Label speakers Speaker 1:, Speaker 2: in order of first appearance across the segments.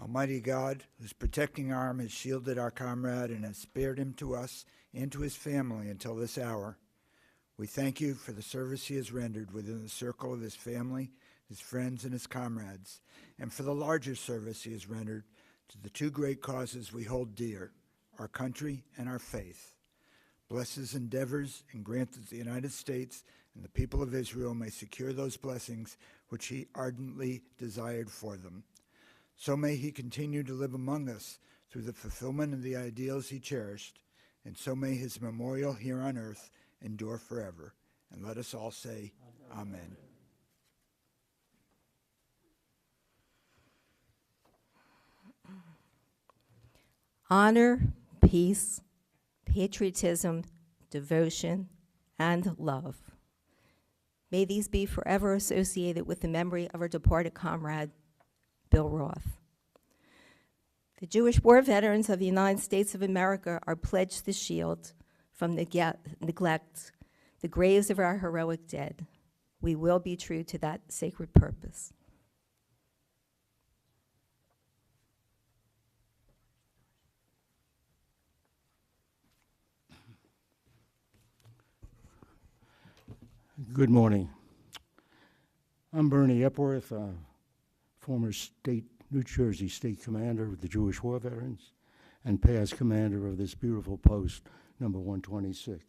Speaker 1: Almighty God, whose protecting arm has shielded our comrade and has spared him to us and to his family until this hour, we thank you for the service he has rendered within the circle of his family, his friends, and his comrades, and for the larger service he has rendered to the two great causes we hold dear, our country and our faith. Bless his endeavors and grant that the United States and the people of Israel may secure those blessings which he ardently desired for them. So may he continue to live among us through the fulfillment of the ideals he cherished, and so may his memorial here on earth endure forever. And let us all say, Amen.
Speaker 2: Honor, peace, patriotism, devotion, and love. May these be forever associated with the memory of our departed comrade, Bill Roth. The Jewish War Veterans of the United States of America are pledged to shield from neglect the graves of our heroic dead. We will be true to that sacred purpose.
Speaker 3: Good morning. I'm Bernie Epworth, former New Jersey State Commander of the Jewish War Veterans and past commander of this beautiful post, number 126.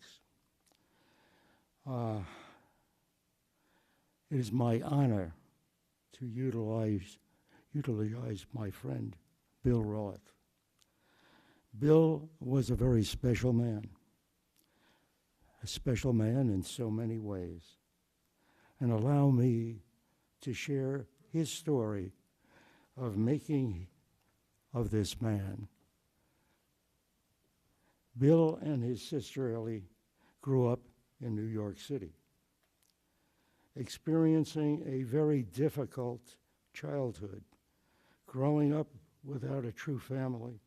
Speaker 3: It is my honor to utilize my friend, Bill Roth. Bill was a very special man. A special man in so many ways. And allow me to share his story of making of this man. Bill and his sister Ellie grew up in New York City, experiencing a very difficult childhood, growing up without a true family,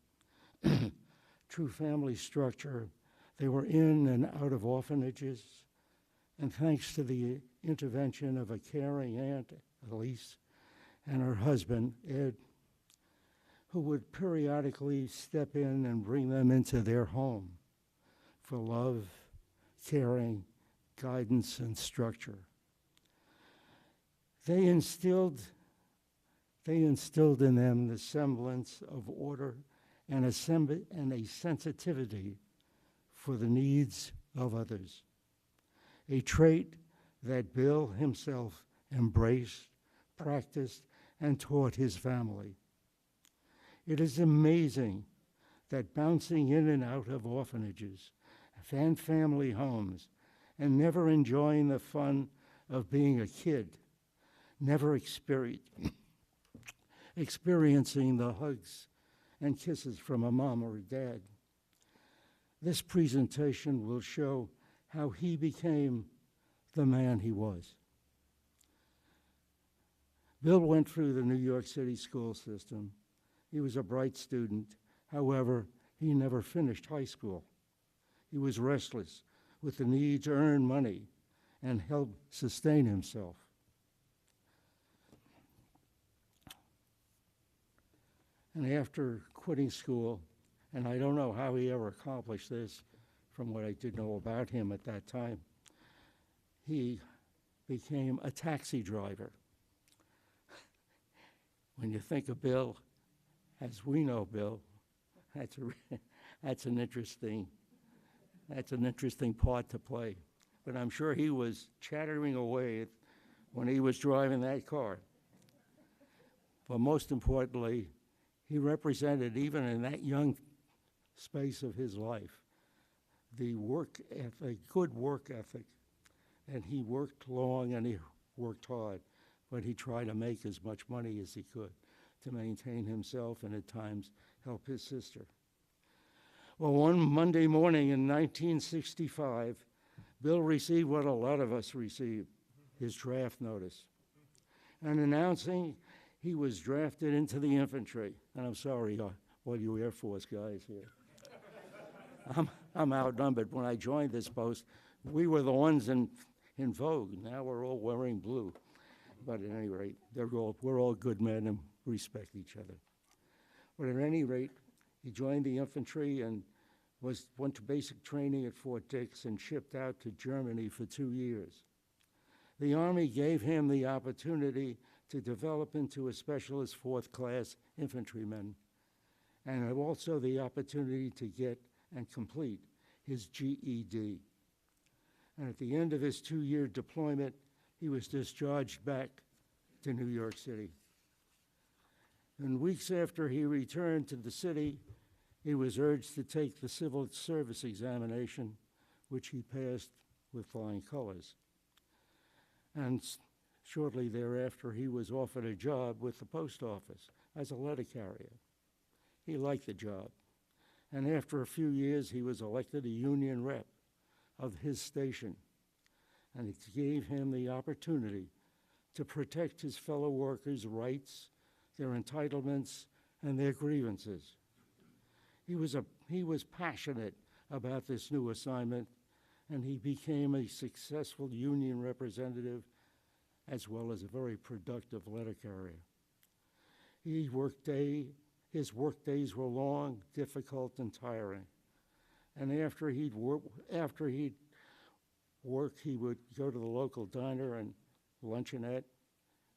Speaker 3: true family structure. They were in and out of orphanages, and thanks to the intervention of a caring aunt, Elise, and her husband, Ed, who would periodically step in and bring them into their home for love, caring, guidance, and structure. They instilled in them the semblance of order and a sensitivity for the needs of others, a trait that Bill himself embraced, practiced, and taught his family. It is amazing that bouncing in and out of orphanages and family homes and never enjoying the fun of being a kid, never experiencing the hugs and kisses from a mom or a dad. This presentation will show how he became the man he was. Bill went through the New York City school system. He was a bright student. However, he never finished high school. He was restless with the need to earn money and help sustain himself. And after quitting school, and I don't know how he ever accomplished this from what I did know about him at that time, he became a taxi driver. When you think of Bill, as we know Bill, that's an interesting part to play. But I'm sure he was chattering away when he was driving that car. But most importantly, he represented, even in that young space of his life, the work ethic, good work ethic. And he worked long and he worked hard, but he tried to make as much money as he could to maintain himself and at times help his sister. Well, one Monday morning in 1965, Bill received what a lot of us received, his draft notice, and announcing he was drafted into the infantry. And I'm sorry, all you Air Force guys here. I'm outnumbered. When I joined this post, we were the ones in vogue. Now we're all wearing blue. But at any rate, we're all good men and respect each other. But at any rate, he joined the infantry and went to basic training at Fort Dix and shipped out to Germany for 2 years. The Army gave him the opportunity to develop into a specialist fourth-class infantryman, and also the opportunity to get and complete his GED. And at the end of his 2-year deployment, he was discharged back to New York City. And weeks after he returned to the city, he was urged to take the civil service examination, which he passed with flying colors. And shortly thereafter, he was offered a job with the post office as a letter carrier. He liked the job. And after a few years, he was elected a union rep of his station. And it gave him the opportunity to protect his fellow workers' rights, their entitlements, and their grievances. He was passionate about this new assignment, and he became a successful union representative as well as a very productive letter carrier. His work days were long, difficult, and tiring. And after he'd work, he would go to the local diner and luncheonette,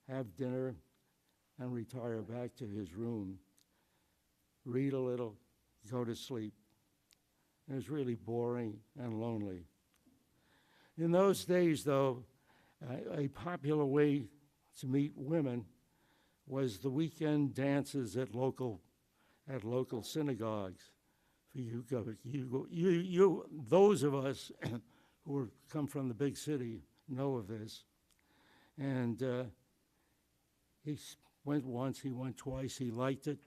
Speaker 3: have dinner, and retire back to his room, read a little, go to sleep. It was really boring and lonely. In those days, though, a popular way to meet women was the weekend dances at local synagogues. Those of us who come from the big city know of this. And he went once, he went twice, he liked it,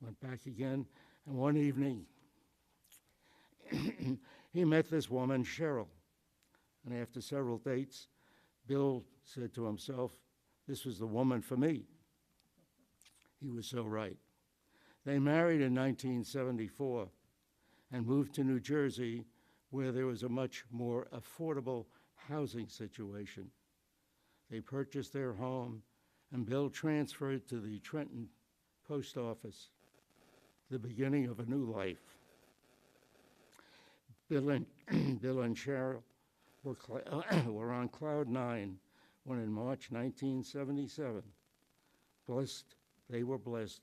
Speaker 3: went back again, and one evening he met this woman, Cheryl. And after several dates, Bill said to himself, this was the woman for me. He was so right. They married in 1974 and moved to New Jersey, where there was a much more affordable housing situation. They purchased their home, and Bill transferred to the Trenton post office, the beginning of a new life. Bill and Cheryl were on cloud nine when in March 1977, they were blessed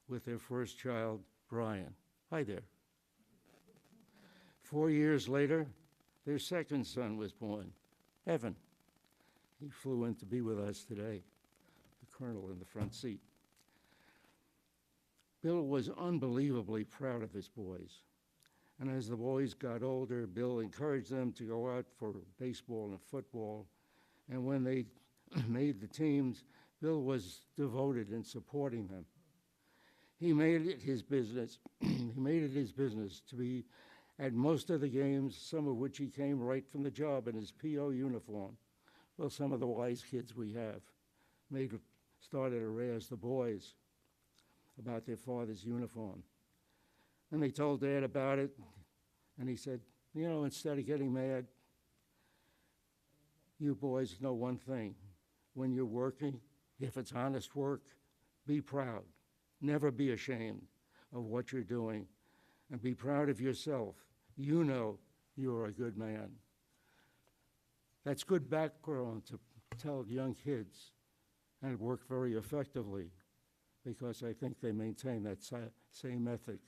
Speaker 3: with their first child, Brian. Hi there. 4 years later, their second son was born, Evan. He flew in to be with us today, the colonel in the front seat. Bill was unbelievably proud of his boys. And as the boys got older, Bill encouraged them to go out for baseball and football. And when they made the teams, Bill was devoted in supporting them. He made it his business. To be at most of the games, some of which he came right from the job in his PO uniform. Well, some of the wise kids we have started to razz the boys about their father's uniform. And they told Dad about it, and he said, instead of getting mad, you boys know one thing. When you're working, if it's honest work, be proud. Never be ashamed of what you're doing, and be proud of yourself. You know you're a good man. That's good background to tell young kids, and it worked very effectively because I think they maintain that same ethic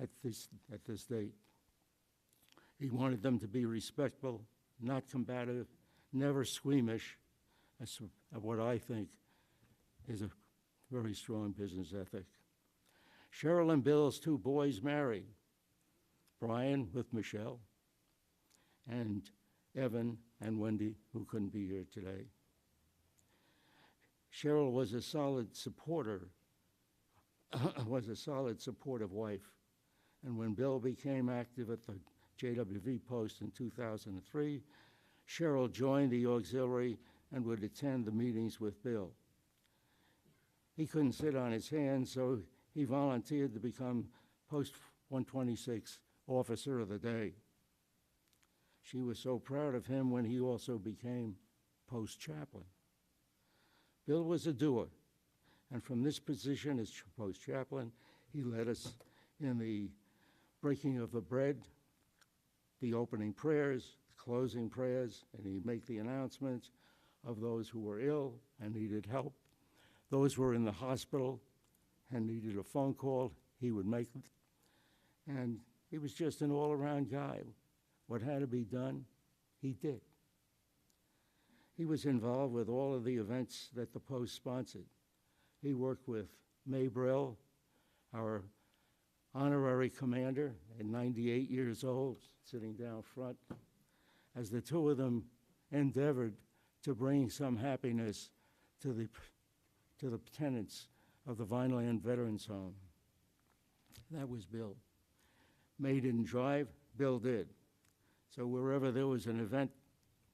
Speaker 3: at this date. He wanted them to be respectful, not combative, never squeamish. That's what I think is a very strong business ethic. Cheryl and Bill's two boys married, Brian with Michelle, and Evan and Wendy, who couldn't be here today. Cheryl was a solid supporter, supportive wife. And when Bill became active at the JWV post in 2003, Cheryl joined the auxiliary and would attend the meetings with Bill. He couldn't sit on his hands, so he volunteered to become Post 126 Officer of the Day. She was so proud of him when he also became Post Chaplain. Bill was a doer, And from this position as post chaplain, he led us in the breaking of the bread, the opening prayers, the closing prayers, and he'd make the announcements of those who were ill and needed help. Those who were in the hospital and needed a phone call, he would make it. And he was just an all-around guy. What had to be done, he did. He was involved with all of the events that the Post sponsored. He worked with May Brill, our honorary commander at 98 years old, sitting down front, as the two of them endeavored to bring some happiness to the tenants of the Vineland Veterans Home. That was Bill. May didn't drive, Bill did. So wherever there was an event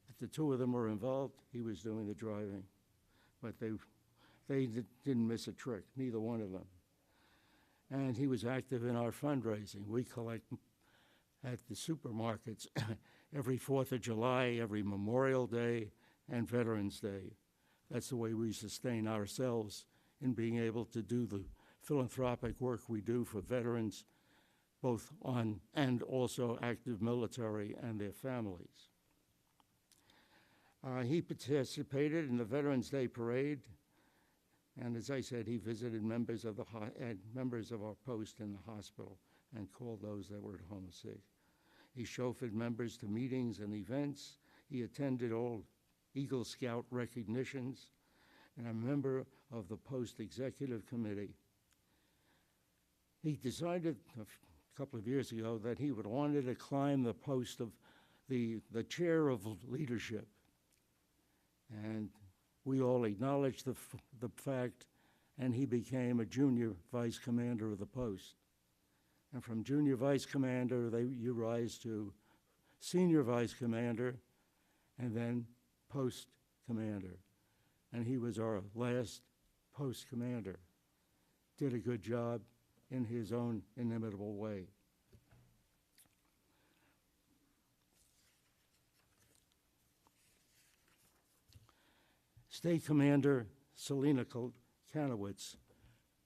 Speaker 3: that the two of them were involved, he was doing the driving. But they didn't miss a trick, neither one of them. And he was active in our fundraising. We collect at the supermarkets every 4th of July, every Memorial Day, and Veterans Day. That's the way we sustain ourselves in being able to do the philanthropic work we do for veterans, both on and also active military and their families. He participated in the Veterans Day Parade, and as I said, he visited members of our post in the hospital and called those that were at home sick. He chauffeured members to meetings and events. He attended all Eagle Scout recognitions, and a member of the Post Executive Committee. He decided a couple of years ago that he wanted to climb the post of the chair of leadership. And we all acknowledged the fact, and he became a junior vice commander of the post. And from junior vice commander, you rise to senior vice commander, and then post commander. And he was our last post commander. Did a good job in his own inimitable way. State Commander Selena Kanowitz,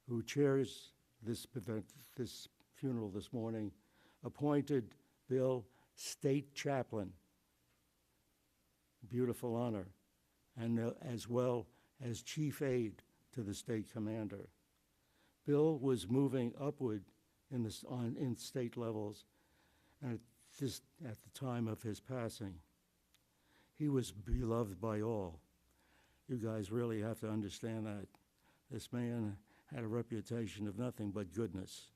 Speaker 3: who chairs this funeral this morning, appointed Bill state chaplain. Beautiful honor, and as well as chief aide to the state commander. Bill was moving upward in state levels at the time of his passing. He was beloved by all. You guys really have to understand that. This man had a reputation of nothing but goodness.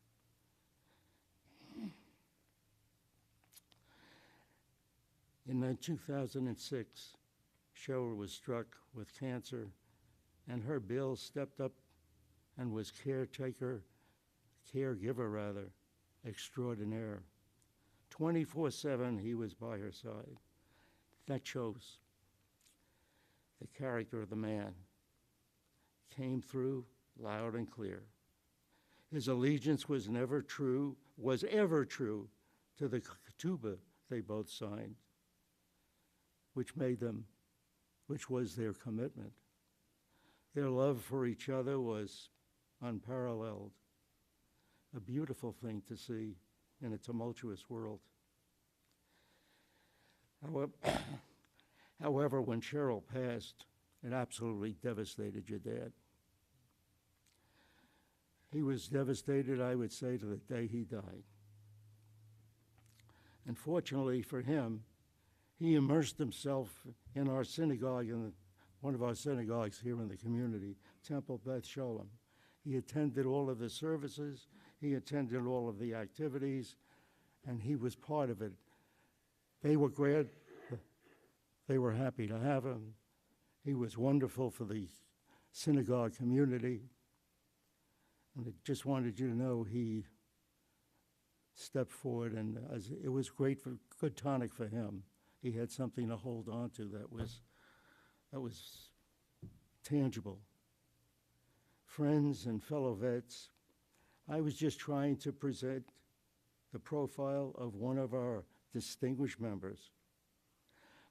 Speaker 3: In 2006, Cheryl was struck with cancer, and her Bill stepped up and was caregiver extraordinaire. 24/7, he was by her side. That shows the character of the man. Came through loud and clear. His allegiance was ever true to the ketubah they both signed, which was their commitment. Their love for each other was unparalleled, a beautiful thing to see in a tumultuous world. However, when Cheryl passed, it absolutely devastated your dad. He was devastated, I would say, to the day he died. And fortunately for him, he immersed himself in our synagogue, in one of our synagogues here in the community, Temple Beth Sholem. He attended all of the services, he attended all of the activities, and he was part of it. They were glad, they were happy to have him. He was wonderful for the synagogue community. And I just wanted you to know he stepped forward, and it was good tonic for him. He had something to hold on to that was tangible. Friends and fellow vets, I was just trying to present the profile of one of our distinguished members,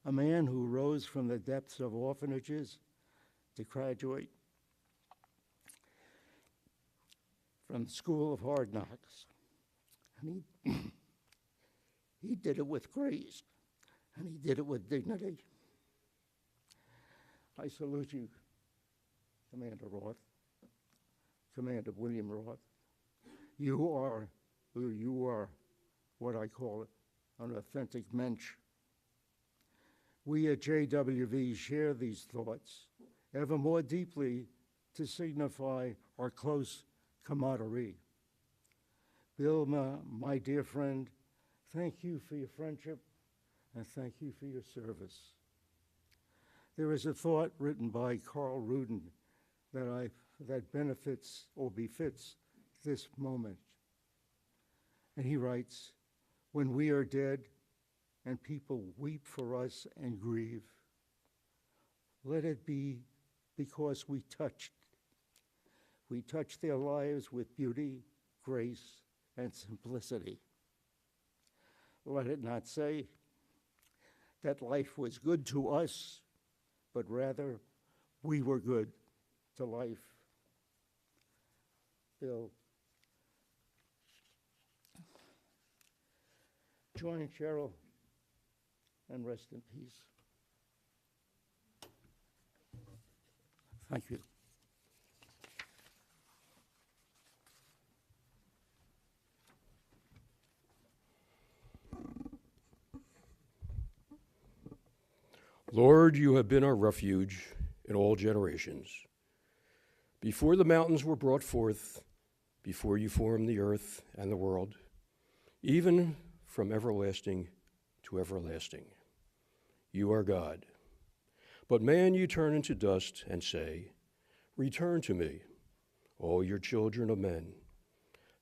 Speaker 3: a man who rose from the depths of orphanages to graduate from the School of Hard Knocks. And he did it with grace, and he did it with dignity. I salute you, Commander Roth, Commander William Roth. You are what I call an authentic mensch. We at JWV share these thoughts ever more deeply to signify our close camaraderie. Bill, my dear friend, thank you for your friendship and thank you for your service. There is a thought written by Carl Ruden that benefits or befits this moment. And he writes, "When we are dead and people weep for us and grieve, let it be because we touched their lives with beauty, grace, and simplicity. Let it not say that life was good to us, but rather we were good to life." Bill, join Cheryl and rest in peace. Thank you.
Speaker 4: Lord, you have been our refuge in all generations. Before the mountains were brought forth, before you formed the earth and the world, even from everlasting to everlasting, you are God. But man, you turn into dust and say, "Return to me, all your children of men."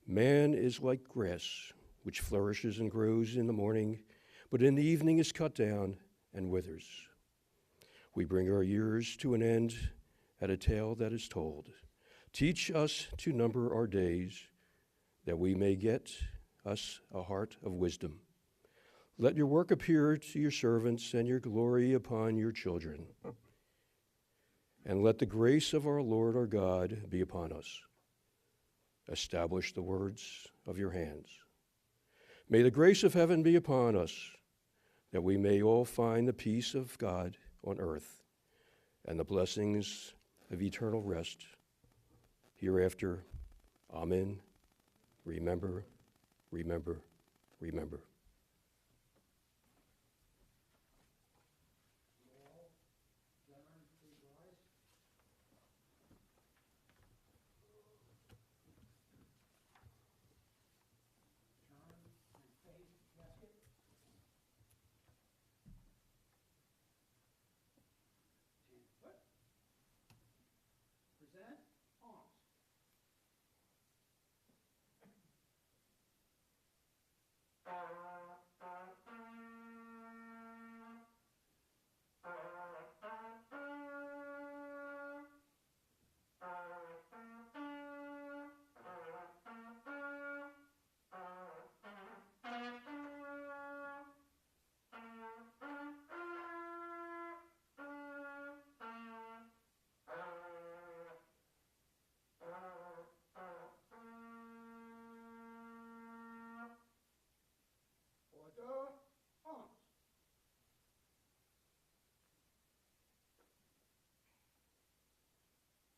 Speaker 4: Man is like grass, which flourishes and grows in the morning, but in the evening is cut down and withers. We bring our years to an end at a tale that is told. Teach us to number our days, that we may get us a heart of wisdom. Let your work appear to your servants and your glory upon your children. And let the grace of our Lord our God be upon us. Establish the words of your hands. May the grace of heaven be upon us, that we may all find the peace of God on earth and the blessings of eternal rest hereafter. Amen. Remember, remember, remember.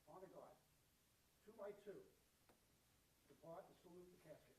Speaker 1: Honor God. 2 by 2. Depart and salute the casket.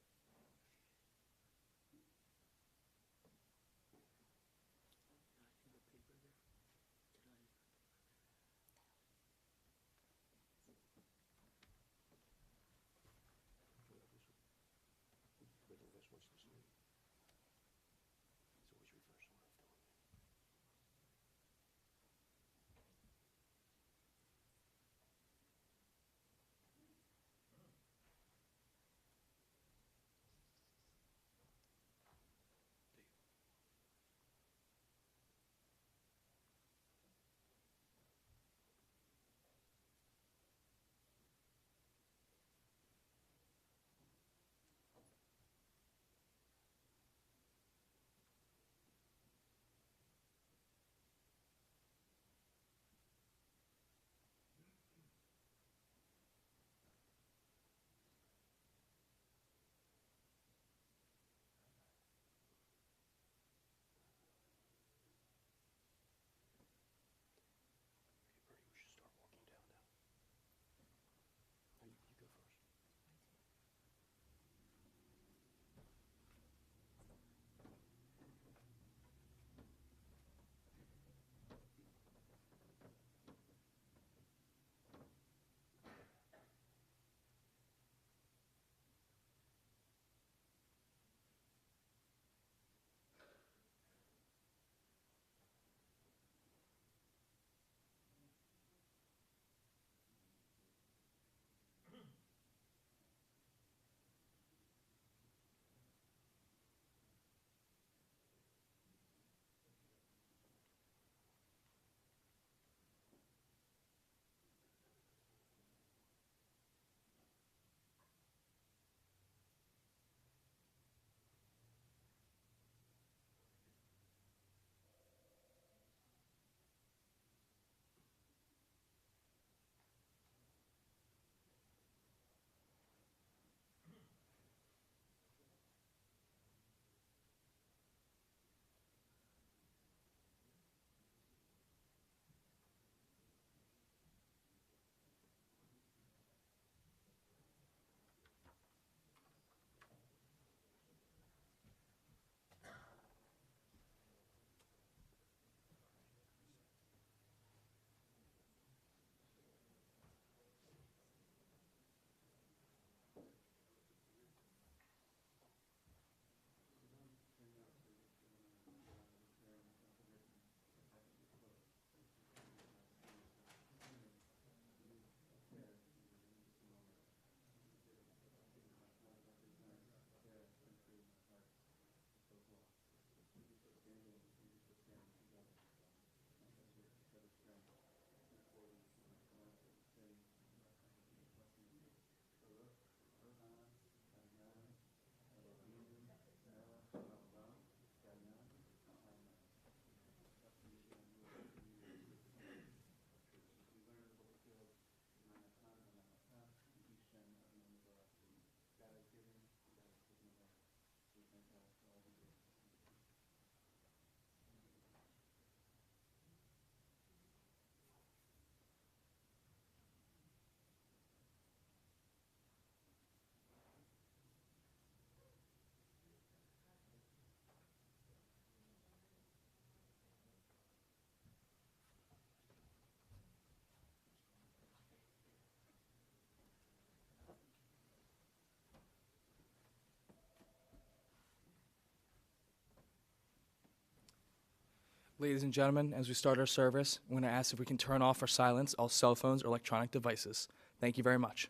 Speaker 5: Ladies and gentlemen, as we start our service, I'm going to ask if we can turn off or silence all cell phones or electronic devices. Thank you very much.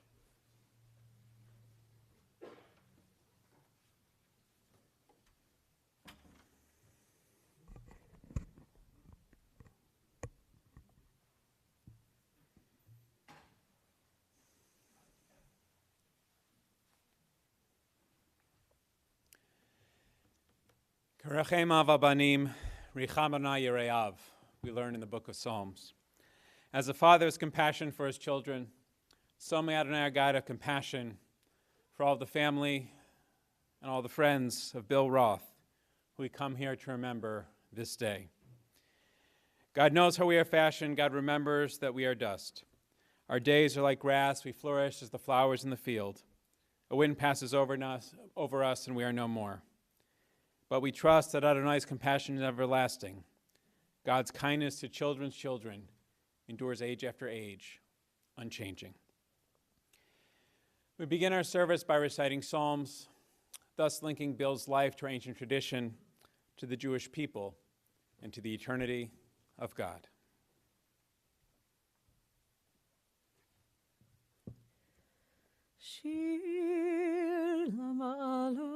Speaker 6: Karachem avabanim, richamana yireav, we learn in the book of Psalms. As a father has compassion for his children, so may Adonai our God have compassion for all the family and all the friends of Bill Roth, who we come here to remember this day. God knows how we are fashioned. God remembers that we are dust. Our days are like grass. We flourish as the flowers in the field. A wind passes over us, and we are no more. But we trust that Adonai's compassion is everlasting. God's kindness to children's children endures age after age, unchanging. We begin our service by reciting Psalms, thus linking Bill's life to our ancient tradition, to the Jewish people, and to the eternity of God.
Speaker 7: Shir lamalot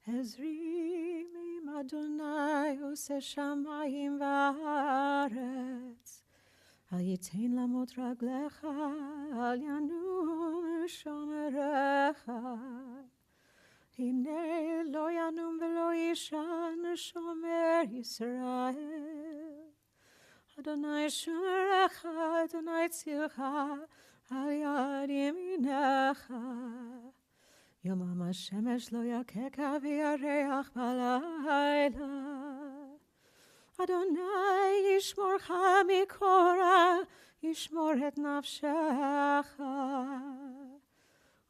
Speaker 7: Ezri mim Adonai ose shamayim va'aretz Al yitain lamot raglecha al yanum shomerecha Hine lo yanum velo yishan shomer Yisrael Adonai shomerecha Adonai tzilcha al yad yeminecha Yomam hashemesh lo yakeka v'yareach balayla Adonai yishmorcha mikora, yishmor et nafshecha.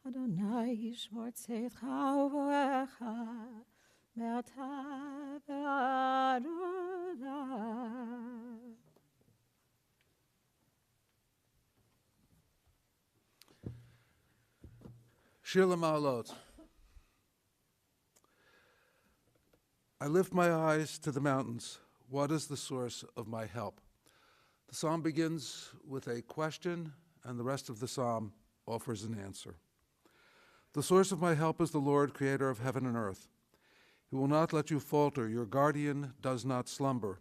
Speaker 7: Adonai yishmor tzeitcha uvoecha, me'ata ve'ad olam.
Speaker 8: Shir Ma'alot. I lift my eyes to the mountains. What is the source of my help? The psalm begins with a question, and the rest of the psalm offers an answer. The source of my help is the Lord, creator of heaven and earth. He will not let you falter. Your guardian does not slumber.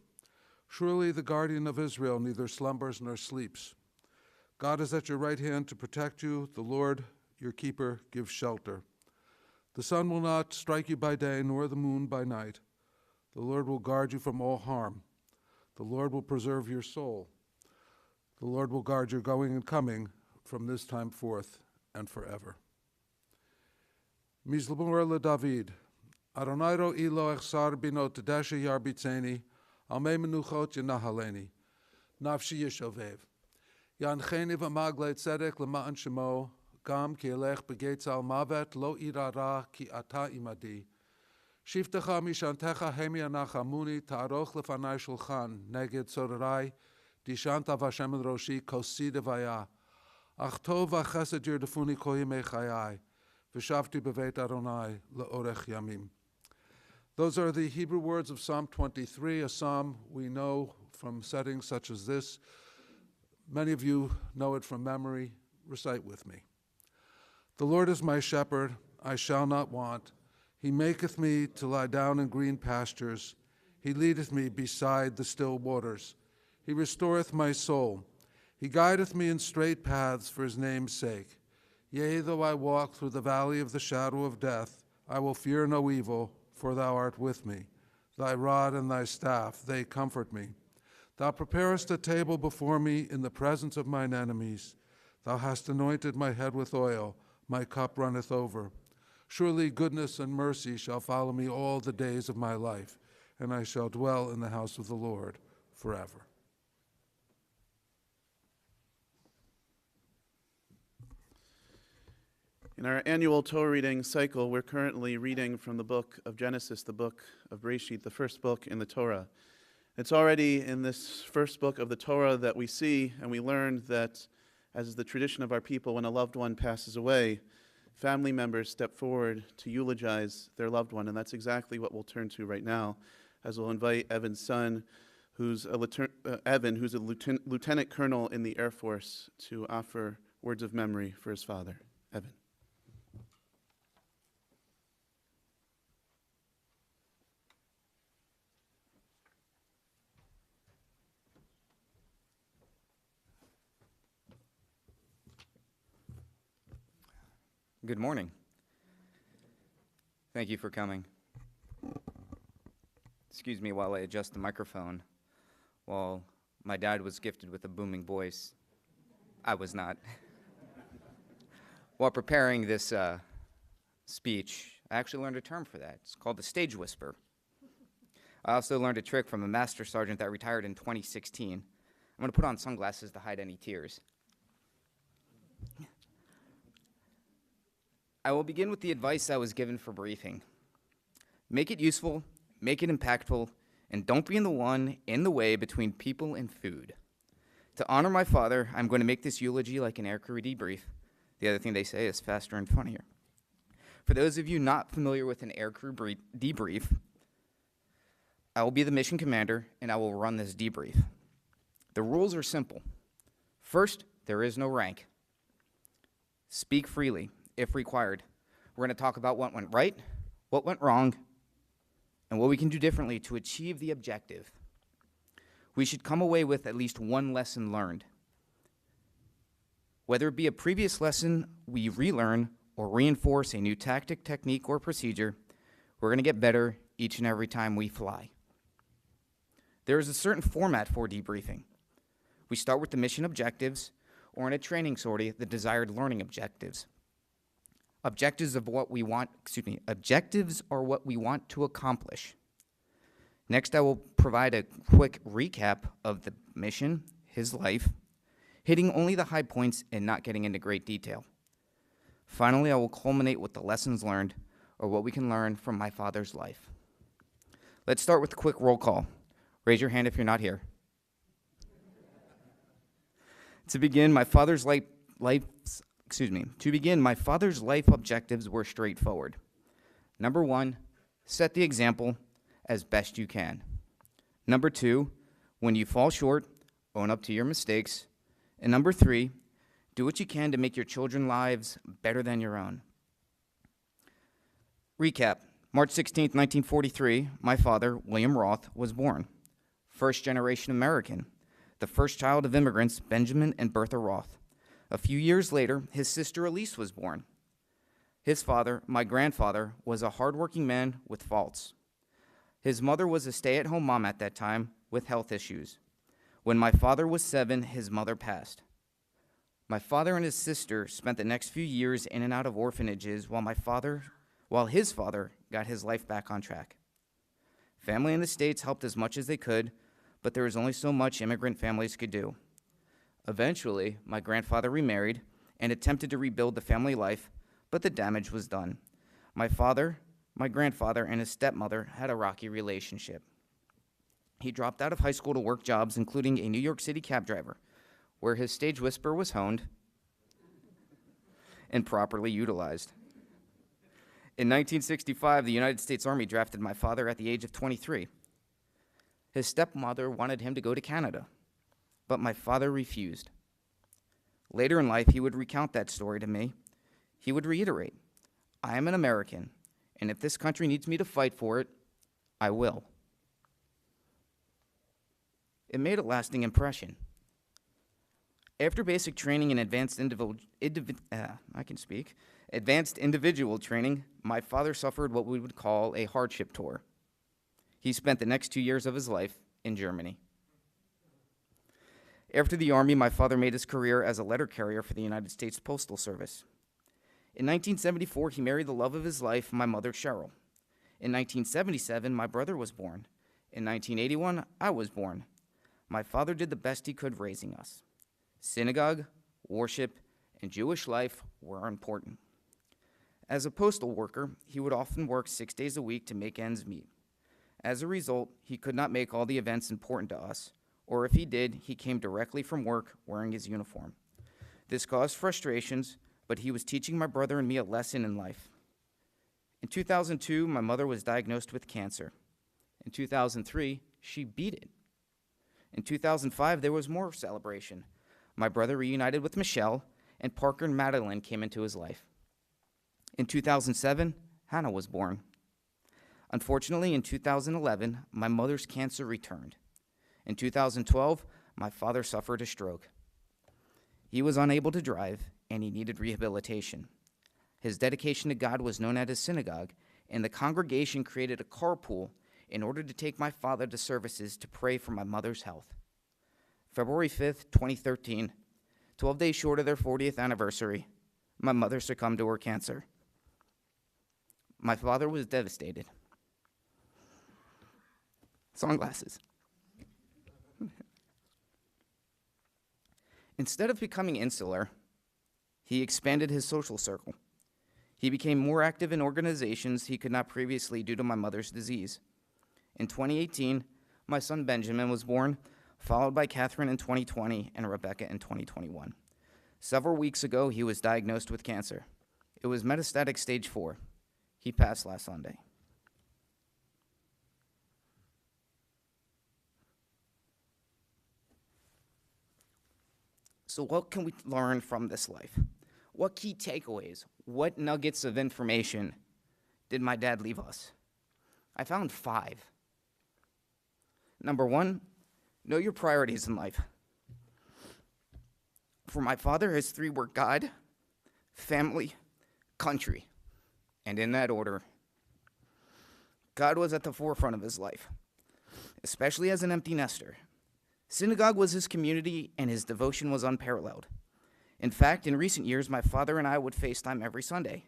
Speaker 8: Surely the guardian of Israel neither slumbers nor sleeps. God is at your right hand to protect you. The Lord, your keeper, gives shelter. The sun will not strike you by day, nor the moon by night. The Lord will guard you from all harm. The Lord will preserve your soul. The Lord will guard your going and coming from this time forth and forever. Mizmor LeDavid. Adonai ro'i lo echsar bino tedesha yarbitzeni, al mei menuchot yenahaleni. Nafshi yishovev. Yancheni v'magle tzedek lema'an shemo, gam ki elech begetz al mavet lo irara ki ata imadi. Shiftecha mishantecha hemi anachamuni ta'aroch lefanai shulchan neged sorarai dishanta v'Hashem el roshi kosi devaya. Ach tov v'chesed yirdefuni kol yemei chayai v'shavti beveit Adonai le'orech yamim. Those are the Hebrew words of Psalm 23, a psalm we know from settings such as this. Many of you know it from memory. Recite with me. The Lord is my shepherd, I shall not want. He maketh me to lie down in green pastures. He leadeth me beside the still waters. He restoreth my soul. He guideth me in straight paths for his name's sake. Yea, though I walk through the valley of the shadow of death, I will fear no evil, for thou art with me. Thy rod and thy staff, they comfort me. Thou preparest a table before me in the presence of mine enemies. Thou hast anointed my head with oil, my cup runneth over. Surely goodness and mercy shall follow me all the days of my life, and I shall dwell in the house of the Lord forever.
Speaker 9: In our annual Torah reading cycle, we're currently reading from the book of Genesis, the book of Bereshit, the first book in the Torah. It's already in this first book of the Torah that we see and we learn that, as is the tradition of our people, when a loved one passes away, family members step forward to eulogize their loved one, and that's exactly what we'll turn to right now, as we'll invite Evan's son, who's a lieutenant colonel in the Air Force, to offer words of memory for his father. Evan.
Speaker 10: Good morning. Thank you for coming. Excuse me while I adjust the microphone. While my dad was gifted with a booming voice, I was not. While preparing this speech, I actually learned a term for that. It's called the stage whisper. I also learned a trick from a master sergeant that retired in 2016. I'm going to put on sunglasses to hide any tears. I will begin with the advice I was given for briefing. Make it useful, make it impactful, and don't be the one in the way between people and food. To honor my father, I'm going to make this eulogy like an aircrew debrief. The other thing they say is faster and funnier. For those of you not familiar with an aircrew debrief, I will be the mission commander and I will run this debrief. The rules are simple. First, there is no rank. Speak freely, if required. We're going to talk about what went right, what went wrong, and what we can do differently to achieve the objective. We should come away with at least one lesson learned. Whether it be a previous lesson we relearn or reinforce a new tactic, technique, or procedure, we're going to get better each and every time we fly. There is a certain format for debriefing. We start with the mission objectives, or in a training sortie, the desired learning objectives. Objectives are what we want to accomplish. Next, I will provide a quick recap of the mission, his life, hitting only the high points and not getting into great detail. Finally, I will culminate with the lessons learned, or what we can learn from my father's life. Let's start with a quick roll call. Raise your hand if you're not here. To begin, my father's life objectives were straightforward. Number 1, set the example as best you can. Number 2, when you fall short, own up to your mistakes. And number 3, do what you can to make your children's lives better than your own. Recap. March 16th, 1943, my father, William Roth, was born. First-generation American, the first child of immigrants, Benjamin and Bertha Roth. A few years later, his sister Elise was born. His father, my grandfather, was a hardworking man with faults. His mother was a stay-at-home mom at that time with health issues. When my father was 7, his mother passed. My father and his sister spent the next few years in and out of orphanages while his father got his life back on track. Family in the States helped as much as they could, but there was only so much immigrant families could do. Eventually, my grandfather remarried and attempted to rebuild the family life, but the damage was done. My father, my grandfather, and his stepmother had a rocky relationship. He dropped out of high school to work jobs, including a New York City cab driver, where his stage whisper was honed and properly utilized. In 1965, the United States Army drafted my father at the age of 23. His stepmother wanted him to go to Canada, but my father refused. Later in life, he would recount that story to me. He would reiterate, I am an American, and if this country needs me to fight for it, I will. It made a lasting impression. After basic training and advanced individual training, my father suffered what we would call a hardship tour. He spent the next 2 years of his life in Germany. After the Army, my father made his career as a letter carrier for the United States Postal Service. In 1974, he married the love of his life, my mother, Cheryl. In 1977, my brother was born. In 1981, I was born. My father did the best he could raising us. Synagogue, worship, and Jewish life were important. As a postal worker, he would often work 6 days a week to make ends meet. As a result, he could not make all the events important to us, or if he did, he came directly from work wearing his uniform. This caused frustrations, but he was teaching my brother and me a lesson in life. In 2002, my mother was diagnosed with cancer. In 2003, she beat it. In 2005, there was more celebration. My brother reunited with Michelle, and Parker and Madeline came into his life. In 2007, Hannah was born. Unfortunately, in 2011, my mother's cancer returned. In 2012, my father suffered a stroke. He was unable to drive, and he needed rehabilitation. His dedication to God was known at his synagogue, and the congregation created a carpool in order to take my father to services to pray for my mother's health. February 5th, 2013, 12 days short of their 40th anniversary, my mother succumbed to her cancer. My father was devastated. Sunglasses. Instead of becoming insular, he expanded his social circle. He became more active in organizations he could not previously due to my mother's disease. In 2018, my son Benjamin was born, followed by Catherine in 2020 and Rebecca in 2021. Several weeks ago, he was diagnosed with cancer. It was metastatic stage 4. He passed last Sunday. So what can we learn from this life? What key takeaways, what nuggets of information did my dad leave us? I found 5. Number 1, know your priorities in life. For my father, his 3 were God, family, country, and in that order. God was at the forefront of his life, especially as an empty nester. Synagogue was his community, and his devotion was unparalleled. In fact, in recent years, my father and I would FaceTime every Sunday.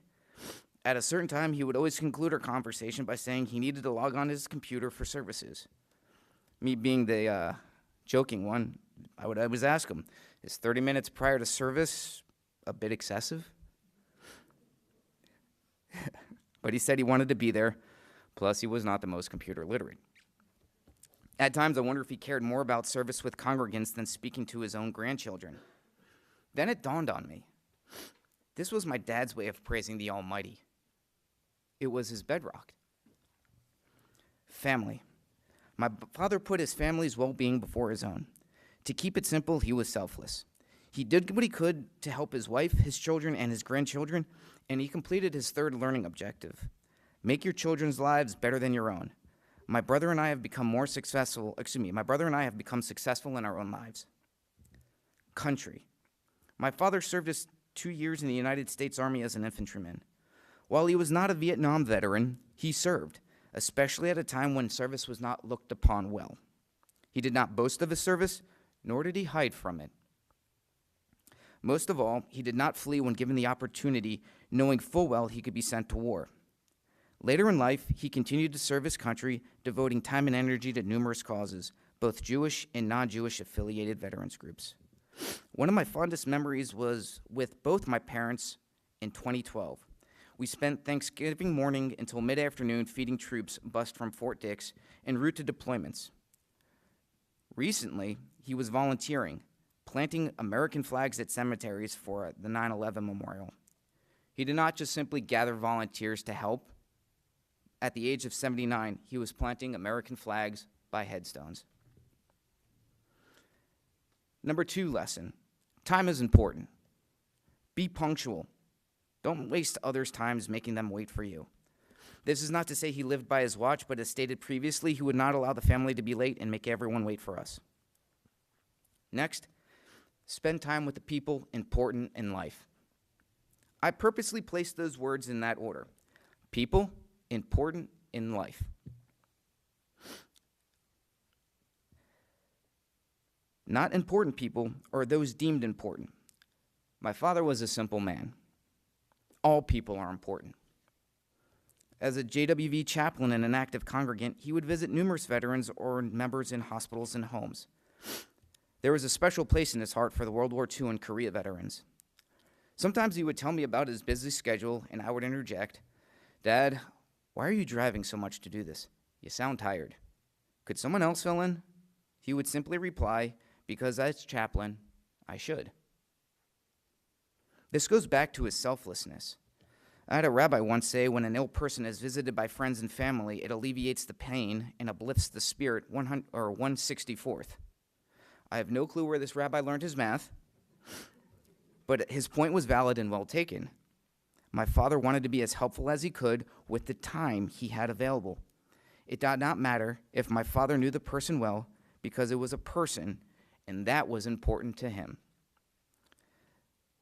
Speaker 10: At a certain time, he would always conclude our conversation by saying he needed to log on his computer for services. Me being the joking one, I would always ask him, is 30 minutes prior to service a bit excessive? But he said he wanted to be there, plus he was not the most computer literate. At times, I wonder if he cared more about service with congregants than speaking to his own grandchildren. Then it dawned on me. This was my dad's way of praising the Almighty. It was his bedrock. Family. My father put his family's well-being before his own. To keep it simple, he was selfless. He did what he could to help his wife, his children, and his grandchildren, and he completed his 3rd learning objective. Make your children's lives better than your own. My brother and I have become successful in our own lives. Country. My father served us 2 years in the United States Army as an infantryman. While he was not a Vietnam veteran, he served, especially at a time when service was not looked upon well. He did not boast of his service, nor did he hide from it. Most of all, he did not flee when given the opportunity, knowing full well he could be sent to war. Later in life, he continued to serve his country, devoting time and energy to numerous causes, both Jewish and non-Jewish affiliated veterans groups. One of my fondest memories was with both my parents in 2012. We spent Thanksgiving morning until mid-afternoon feeding troops bussed from Fort Dix en route to deployments. Recently, he was volunteering, planting American flags at cemeteries for the 9/11 memorial. He did not just simply gather volunteers to help. At the age of 79, he was planting American flags by headstones. Number 2 lesson, time is important. Be punctual. Don't waste others' times making them wait for you. This is not to say he lived by his watch, but as stated previously, he would not allow the family to be late and make everyone wait for us. Next, spend time with the people important in life. I purposely placed those words in that order. People important in life. Not important people or those deemed important. My father was a simple man. All people are important. As a JWV chaplain and an active congregant, he would visit numerous veterans or members in hospitals and homes. There was a special place in his heart for the World War II and Korea veterans. Sometimes he would tell me about his busy schedule, and I would interject, "Dad, why are you driving so much to do this? You sound tired. Could someone else fill in?" He would simply reply, "Because as chaplain, I should." This goes back to his selflessness. I had a rabbi once say, when an ill person is visited by friends and family, it alleviates the pain and uplifts the spirit 1/64th. I have no clue where this rabbi learned his math, but his point was valid and well taken. My father wanted to be as helpful as he could with the time he had available. It did not matter if my father knew the person well, because it was a person, and that was important to him.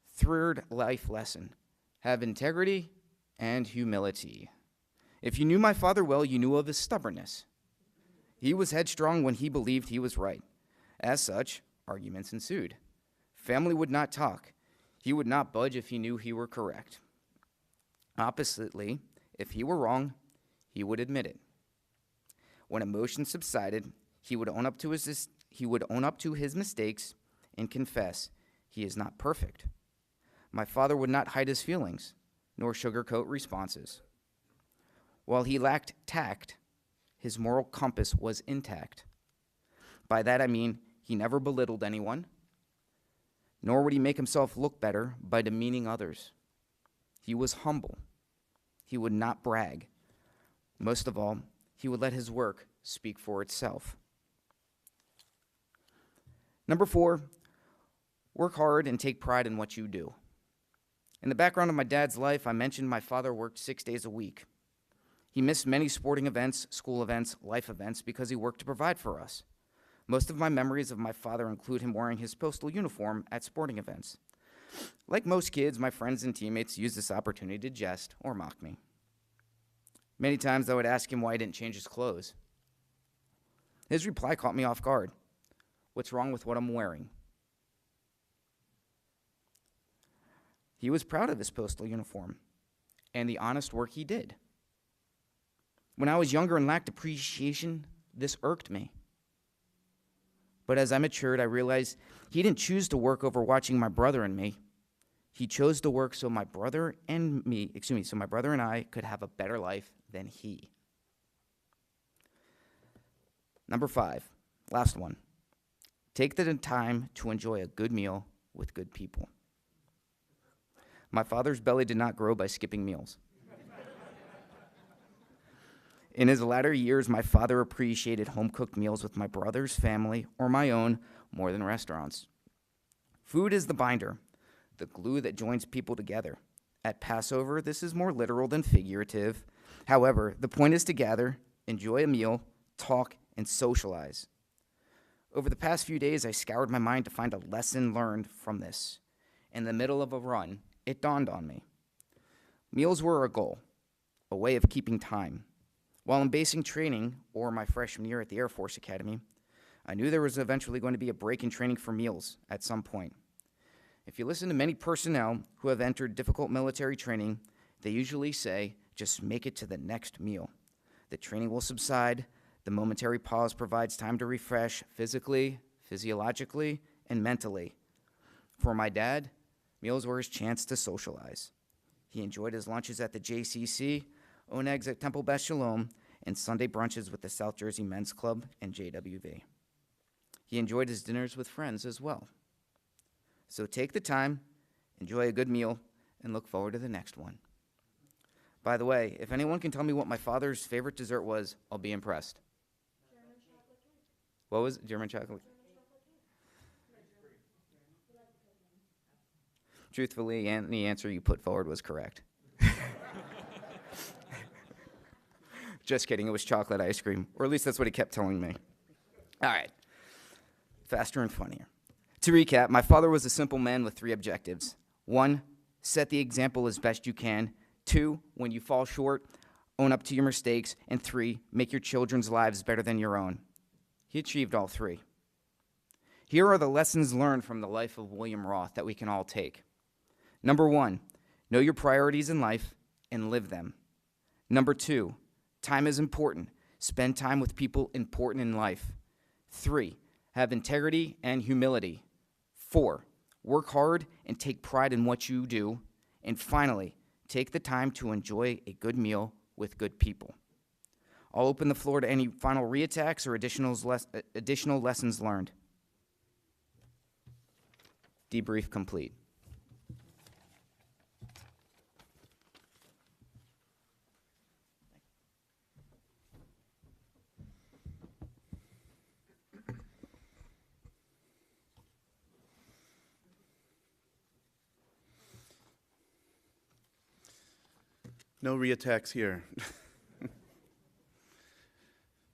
Speaker 10: Third life lesson: have integrity and humility. If you knew my father well, you knew of his stubbornness. He was headstrong when he believed he was right. As such, arguments ensued. Family would not talk. He would not budge if he knew he were correct. Oppositely, if he were wrong, he would admit it. When emotion subsided, he would own up to his mistakes and confess he is not perfect. My father would not hide his feelings, nor sugarcoat responses. While he lacked tact, his moral compass was intact. By that I mean he never belittled anyone, nor would he make himself look better by demeaning others. He was humble. He would not brag. Most of all, he would let his work speak for itself. Number 4, work hard and take pride in what you do. In the background of my dad's life, I mentioned my father worked 6 days a week. He missed many sporting events, school events, life events because he worked to provide for us. Most of my memories of my father include him wearing his postal uniform at sporting events. Like most kids, my friends and teammates used this opportunity to jest or mock me. Many times I would ask him why he didn't change his clothes. His reply caught me off guard. "What's wrong with what I'm wearing?" He was proud of his postal uniform and the honest work he did. When I was younger and lacked appreciation, this irked me. But as I matured, I realized he didn't choose to work over watching my brother and me. He chose to work so my brother and I could have a better life than he. Number 5, last one. Take the time to enjoy a good meal with good people. My father's belly did not grow by skipping meals. In his latter years, my father appreciated home-cooked meals with my brother's family or my own more than restaurants. Food is the binder, the glue that joins people together. At Passover, this is more literal than figurative. However, the point is to gather, enjoy a meal, talk, and socialize. Over the past few days, I scoured my mind to find a lesson learned from this. In the middle of a run, it dawned on me. Meals were a goal, a way of keeping time. While in basic training, or my freshman year at the Air Force Academy, I knew there was eventually going to be a break in training for meals at some point. If you listen to many personnel who have entered difficult military training, they usually say, just make it to the next meal. The training will subside. The momentary pause provides time to refresh physically, physiologically, and mentally. For my dad, meals were his chance to socialize. He enjoyed his lunches at the JCC, Onegs at Temple Beth Shalom, and Sunday brunches with the South Jersey Men's Club and JWV. He enjoyed his dinners with friends as well. So take the time, enjoy a good meal, and look forward to the next one. By the way, if anyone can tell me what my father's favorite dessert was, I'll be impressed. German chocolate cake. What was it? German chocolate cake? Truthfully, and the answer you put forward was correct. Just kidding, it was chocolate ice cream, or at least that's what he kept telling me. All right, faster and funnier. To recap, my father was a simple man with 3 objectives. 1, set the example as best you can. 2, when you fall short, own up to your mistakes. And 3, make your children's lives better than your own. He achieved all 3. Here are the lessons learned from the life of William Roth that we can all take. Number 1, know your priorities in life and live them. Number 2, time is important. Spend time with people important in life. 3, have integrity and humility. 4, Work hard and take pride in what you do. And finally, take the time to enjoy a good meal with good people. I'll open the floor to any final reattacks or additional lessons learned. Debrief complete.
Speaker 9: No reattacks here.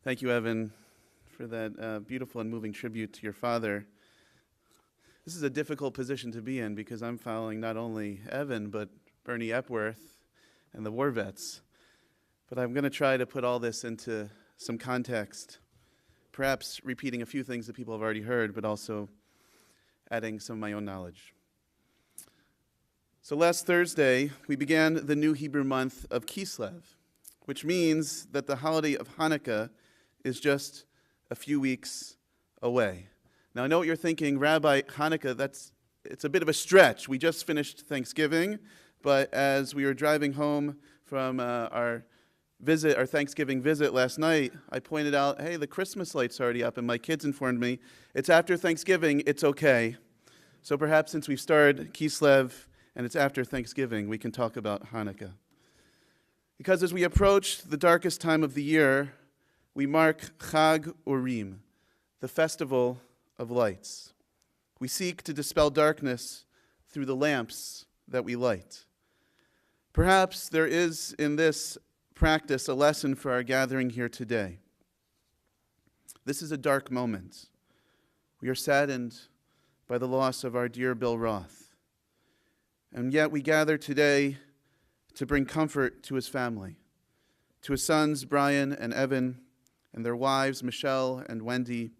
Speaker 9: Thank you, Evan, for that beautiful and moving tribute to your father. This is a difficult position to be in because I'm following not only Evan, but Bernie Epworth and the war vets. But I'm going to try to put all this into some context, perhaps repeating a few things that people have already heard, but also adding some of my own knowledge. So last Thursday, we began the new Hebrew month of Kislev, which means that the holiday of Hanukkah is just a few weeks away. Now, I know what you're thinking, Rabbi, Hanukkah, it's a bit of a stretch. We just finished Thanksgiving, but as we were driving home from our Thanksgiving visit last night, I pointed out, hey, the Christmas light's already up, and my kids informed me, it's after Thanksgiving, it's okay. So perhaps since we've started Kislev, and it's after Thanksgiving, we can talk about Hanukkah. Because as we approach the darkest time of the year, we mark Chag Urim, the festival of lights. We seek to dispel darkness through the lamps that we light. Perhaps there is in this practice a lesson for our gathering here today. This is a dark moment. We are saddened by the loss of our dear Bill Roth. And yet we gather today to bring comfort to his family, to his sons, Brian and Evan, and their wives, Michelle and Wendy,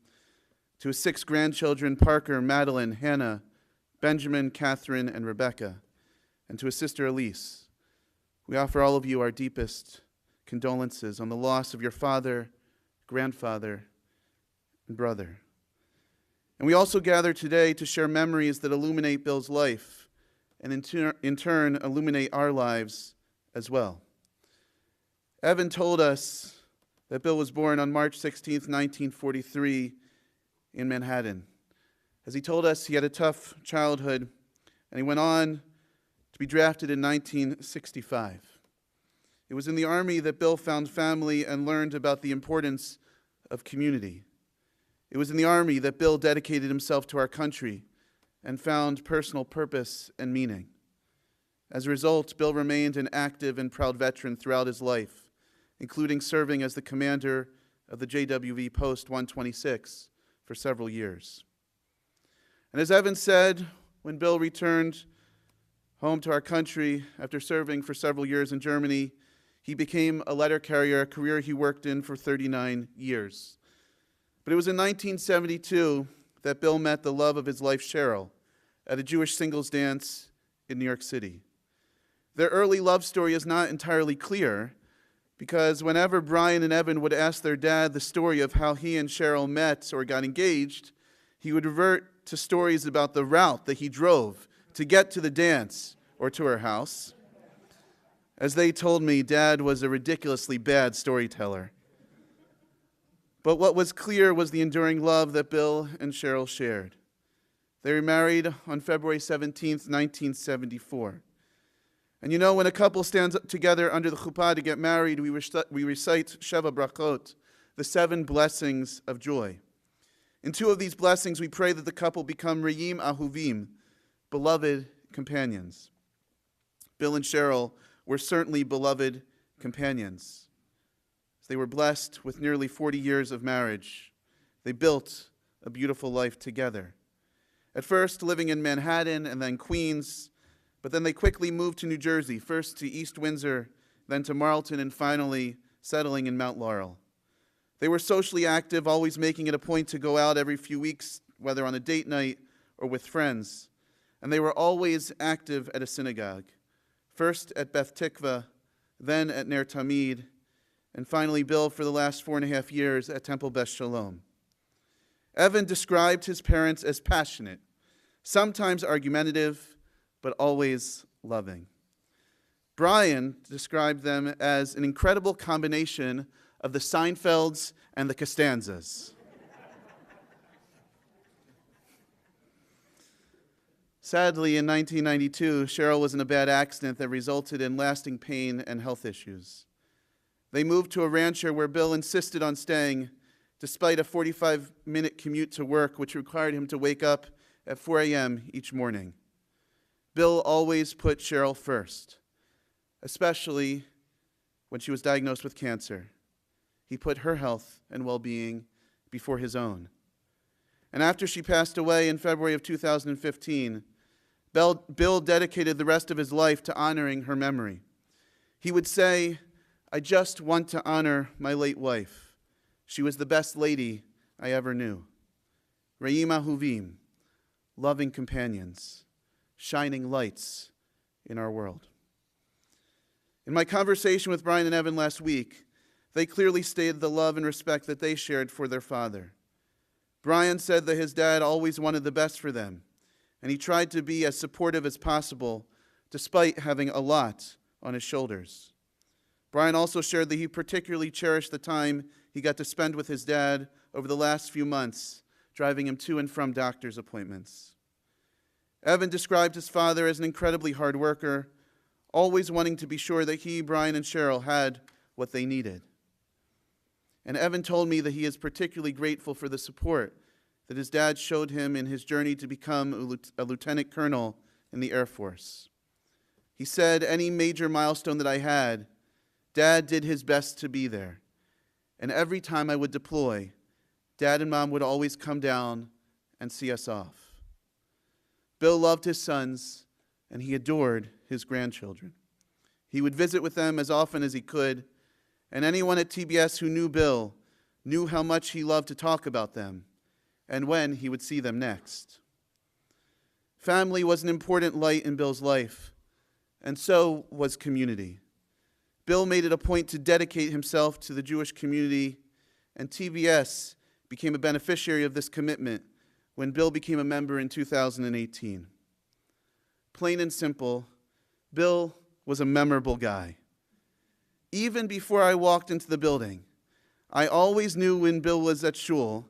Speaker 9: to his 6 grandchildren, Parker, Madeline, Hannah, Benjamin, Catherine, and Rebecca, and to his sister Elise. We offer all of you our deepest condolences on the loss of your father, grandfather, and brother. And we also gather today to share memories that illuminate Bill's life, and in turn illuminate our lives as well. Evan told us that Bill was born on March 16th, 1943 in Manhattan. As he told us, he had a tough childhood, and he went on to be drafted in 1965. It was in the Army that Bill found family and learned about the importance of community. It was in the Army that Bill dedicated himself to our country and found personal purpose and meaning. As a result, Bill remained an active and proud veteran throughout his life, including serving as the commander of the JWV Post 126 for several years. And as Evan said, when Bill returned home to our country after serving for several years in Germany, he became a letter carrier, a career he worked in for 39 years. But it was in 1972 that Bill met the love of his life, Cheryl, at a Jewish singles dance in New York City. Their early love story is not entirely clear because whenever Brian and Evan would ask their dad the story of how he and Cheryl met or got engaged, he would revert to stories about the route that he drove to get to the dance or to her house. As they told me, Dad was a ridiculously bad storyteller. But what was clear was the enduring love that Bill and Cheryl shared. They were married on February 17th, 1974. And you know, when a couple stands together under the chuppah to get married, we recite Sheva Brachot, the 7 blessings of joy. In 2 of these blessings, we pray that the couple become Re'im Ahuvim, beloved companions. Bill and Cheryl were certainly beloved companions. They were blessed with nearly 40 years of marriage. They built a beautiful life together. At first living in Manhattan and then Queens, but then they quickly moved to New Jersey, first to East Windsor, then to Marlton, and finally settling in Mount Laurel. They were socially active, always making it a point to go out every few weeks, whether on a date night or with friends. And they were always active at a synagogue, first at Beth Tikva, then at Ner Tamid, and finally Bill for the last 4.5 years at Temple Beth Shalom. Evan described his parents as passionate, sometimes argumentative, but always loving. Brian described them as an incredible combination of the Seinfelds and the Costanzas. Sadly, in 1992, Cheryl was in a bad accident that resulted in lasting pain and health issues. They moved to a rancher where Bill insisted on staying, despite a 45-minute commute to work, which required him to wake up at 4 a.m. each morning. Bill always put Cheryl first, especially when she was diagnosed with cancer. He put her health and well-being before his own. And after she passed away in February of 2015, Bill dedicated the rest of his life to honoring her memory. He would say, "I just want to honor my late wife. She was the best lady I ever knew. Re'im ahuvim, loving companions, shining lights in our world." In my conversation with Brian and Evan last week, they clearly stated the love and respect that they shared for their father. Brian said that his dad always wanted the best for them, and he tried to be as supportive as possible, despite having a lot on his shoulders. Brian also shared that he particularly cherished the time he got to spend with his dad over the last few months, driving him to and from doctor's appointments. Evan described his father as an incredibly hard worker, always wanting to be sure that he, Brian, and Cheryl had what they needed. And Evan told me that he is particularly grateful for the support that his dad showed him in his journey to become a lieutenant colonel in the Air Force. He said, "Any major milestone that I had, Dad did his best to be there. And every time I would deploy, Dad and Mom would always come down and see us off." Bill loved his sons, and he adored his grandchildren. He would visit with them as often as he could, and anyone at TBS who knew Bill knew how much he loved to talk about them and when he would see them next. Family was an important light in Bill's life, and so was community. Bill made it a point to dedicate himself to the Jewish community, and TBS became a beneficiary of this commitment when Bill became a member in 2018. Plain and simple, Bill was a memorable guy. Even before I walked into the building, I always knew when Bill was at shul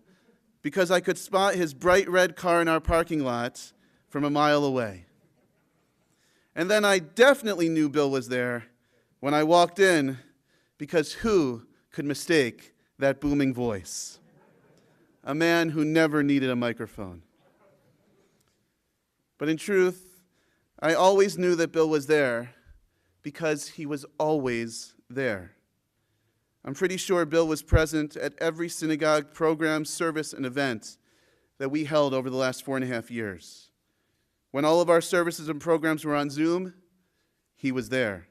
Speaker 9: because I could spot his bright red car in our parking lot from a mile away. And then I definitely knew Bill was there when I walked in, because who could mistake that booming voice? A man who never needed a microphone. But in truth, I always knew that Bill was there because he was always there. I'm pretty sure Bill was present at every synagogue program, service, and event that we held over the last 4.5 years. When all of our services and programs were on Zoom, he was there.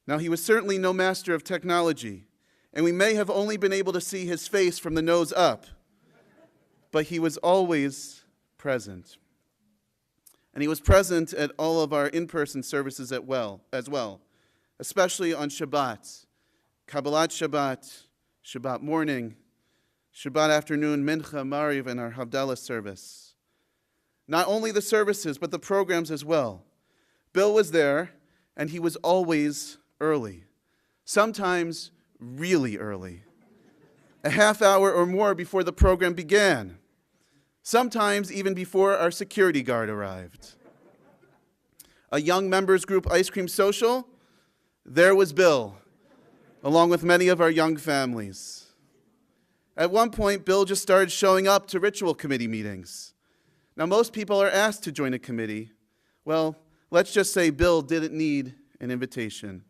Speaker 9: Now, he was certainly no master of technology, and we may have only been able to see his face from the nose up, but he was always present. And he was present at all of our in-person services as well, especially on Shabbat, Kabbalat Shabbat, Shabbat morning, Shabbat afternoon, Mincha, Mariv, and our Havdalah service. Not only the services, but the programs as well. Bill was there, and he was always early, sometimes really early, a half hour or more before the program began, sometimes even before our security guard arrived. A young members group ice cream social, there was Bill, along with many of our young families. At one point, Bill just started showing up to ritual committee meetings. Now, most people are asked to join a committee. Well, let's just say Bill didn't need an invitation.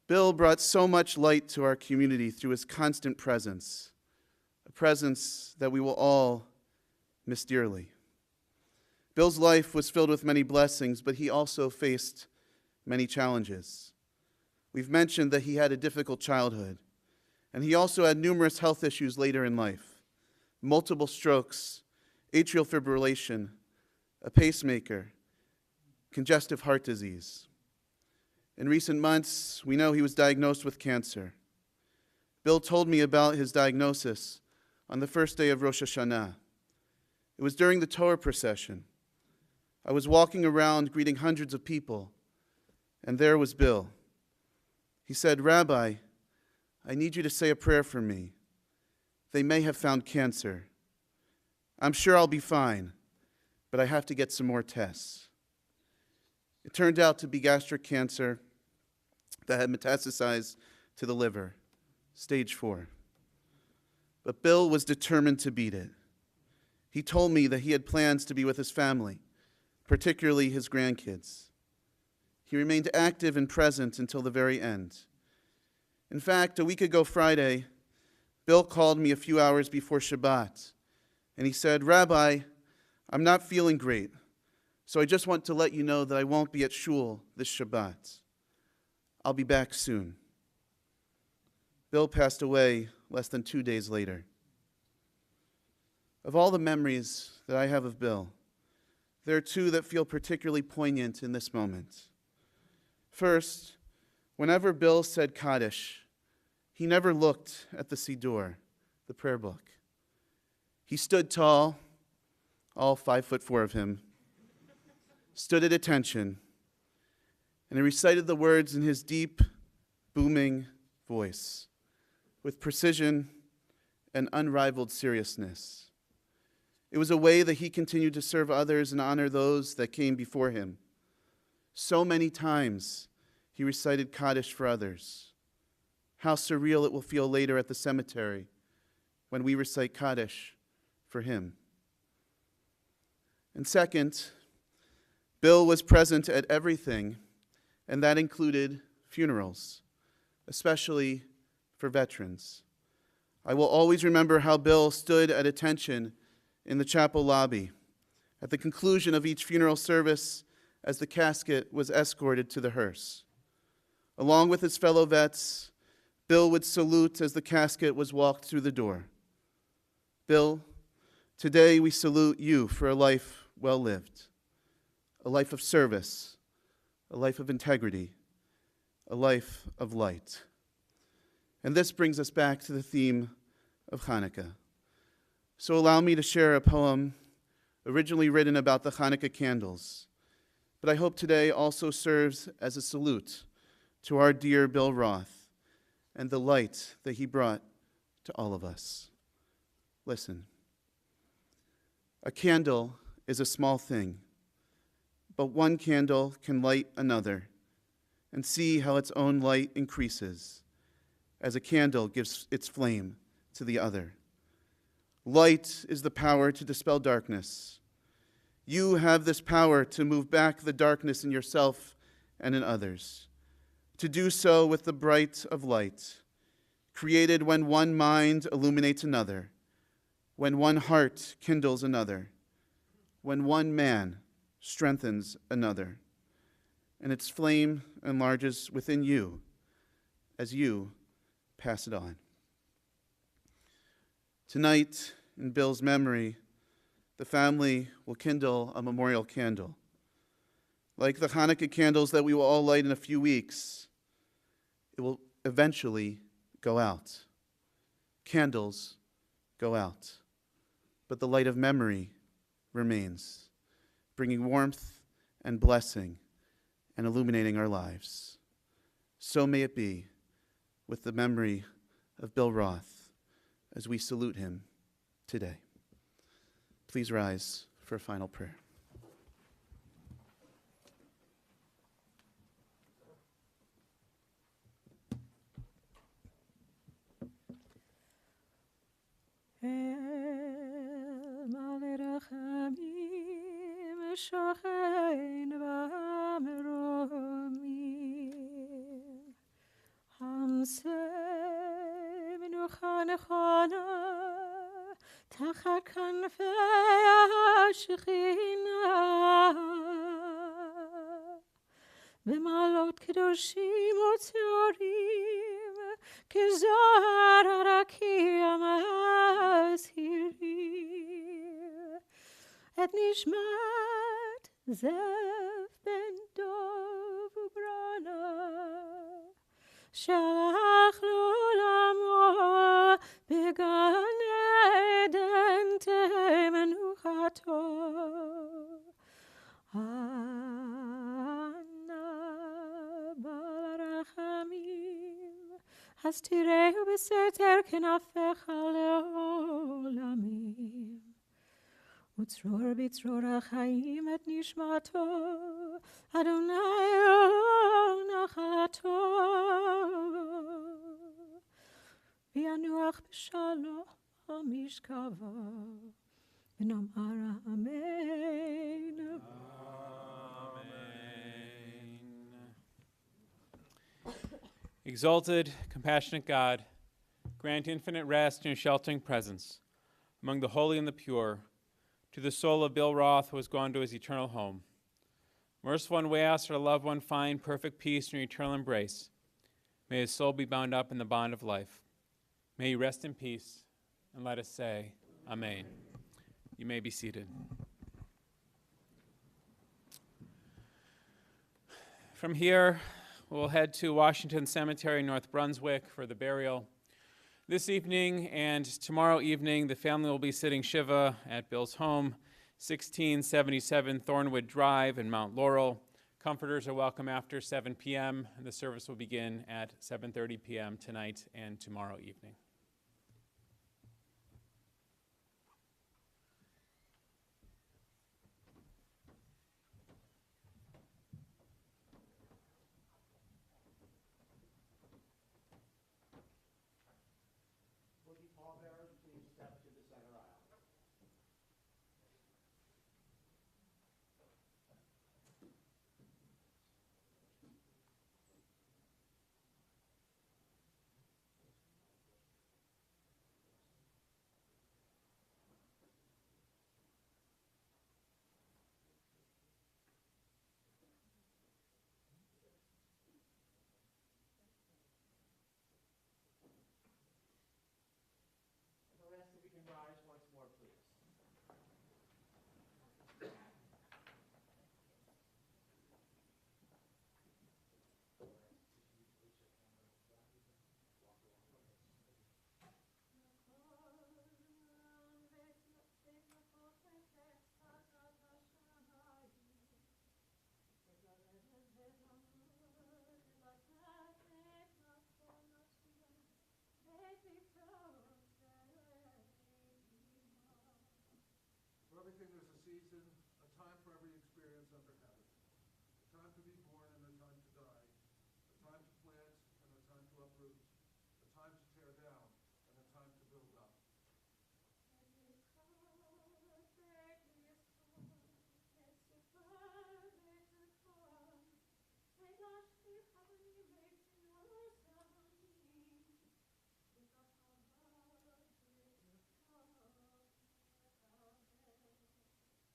Speaker 9: Bill brought so much light to our community through his constant presence, a presence that we will all miss dearly. Bill's life was filled with many blessings, but he also faced many challenges. We've mentioned that he had a difficult childhood, and he also had numerous health issues later in life: multiple strokes, atrial fibrillation, a pacemaker, congestive heart disease. In recent months, we know he was diagnosed with cancer. Bill told me about his diagnosis on the first day of Rosh Hashanah. It was during the Torah procession. I was walking around greeting hundreds of people, and there was Bill. He said, "Rabbi, I need you to say a prayer for me. They may have found cancer. I'm sure I'll be fine, but I have to get some more tests." It turned out to be gastric cancer that had metastasized to the liver, stage 4. But Bill was determined to beat it. He told me that he had plans to be with his family, particularly his grandkids. He remained active and present until the very end. In fact, a week ago Friday, Bill called me a few hours before Shabbat, and he said, "Rabbi, I'm not feeling great, so I just want to let you know that I won't be at shul this Shabbat. I'll be back soon." Bill passed away less than 2 days later. Of all the memories that I have of Bill, there are 2 that feel particularly poignant in this moment. First, whenever Bill said Kaddish, he never looked at the Siddur, the prayer book. He stood tall, all 5'4" of him, stood at attention, and he recited the words in his deep, booming voice, with precision and unrivaled seriousness. It was a way that he continued to serve others and honor those that came before him. So many times he recited Kaddish for others. How surreal it will feel later at the cemetery when we recite Kaddish for him. And second, Bill was present at everything, and that included funerals, especially for veterans. I will always remember how Bill stood at attention in the chapel lobby at the conclusion of each funeral service as the casket was escorted to the hearse. Along with his fellow vets, Bill would salute as the casket was walked through the door. Bill, today we salute you for a life well lived, a life of service, a life of integrity, a life of light. And this brings us back to the theme of Hanukkah. So allow me to share a poem originally written about the Hanukkah candles, but I hope today also serves as a salute to our dear Bill Roth and the light that he brought to all of us. Listen. A candle is a small thing, but one candle can light another, and see how its own light increases as a candle gives its flame to the other. Light is the power to dispel darkness. You have this power to move back the darkness in yourself and in others, to do so with the bright of light, created when one mind illuminates another, when one heart kindles another, when one man strengthens another, and its flame enlarges within you as you pass it on. Tonight, in Bill's memory, the family will kindle a memorial candle. Like the Hanukkah candles that we will all light in a few weeks, it will eventually go out. Candles go out, but the light of memory remains, bringing warmth and blessing and illuminating our lives. So may it be with the memory of Bill Roth as we salute him today. Please rise for a final prayer.
Speaker 7: El male rachamim shochen v'amromim hamseh menucha nechona tachat kanfei hashechina b'malot kedoshim u'tzorim כזוהר הרקיע מזהירים את נשמת זאב בן דוב וברנה שלח לעולמו בגן עדן תהא מנוחת אז תראהו בסתר כנפיך לעולמים. וצרור בצרור החיים את נשמתו, אדוני נחלתו. וינוח בשלום משכבו, ונאמר אמן.
Speaker 6: Exalted, compassionate God, grant infinite rest in your sheltering presence among the holy and the pure, to the soul of Bill Roth, who has gone to his eternal home. Merciful one, we ask our loved one find perfect peace in your eternal embrace. May his soul be bound up in the bond of life. May he rest in peace, and let us say, Amen. You may be seated. From here, we'll head to Washington Cemetery, North Brunswick, for the burial. This evening and tomorrow evening, the family will be sitting Shiva at Bill's home, 1677 Thornwood Drive in Mount Laurel. Comforters are welcome after 7 p.m., and the service will begin at 7:30 p.m. tonight and tomorrow evening.
Speaker 8: For everything there's a season, a time for every experience under heaven. A time to be born and a time to die. A time to plant and a time to uproot. A time to tear down and a time to build up.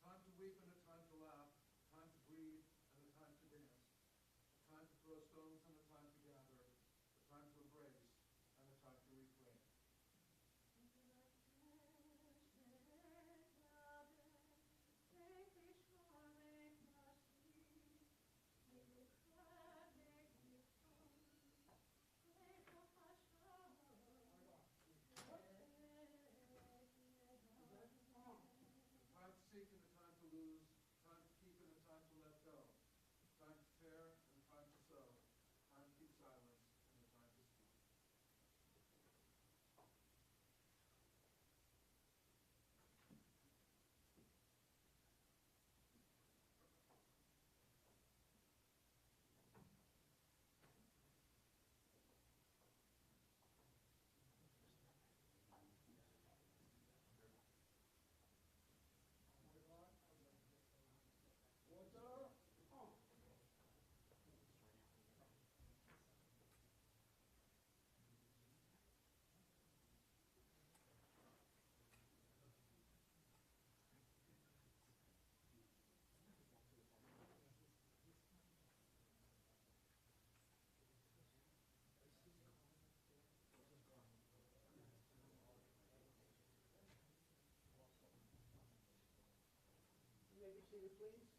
Speaker 8: Time to weep and a time to laugh, a time to grieve and a time to dance, a time to throw stones and a time to gather, a time to embrace and a time to refrain. A time to seek and a time to lose, a time to keep and a time to let go, a time to tear and a time to sow, a time to keep silence and a time to speak. You may be seated, please.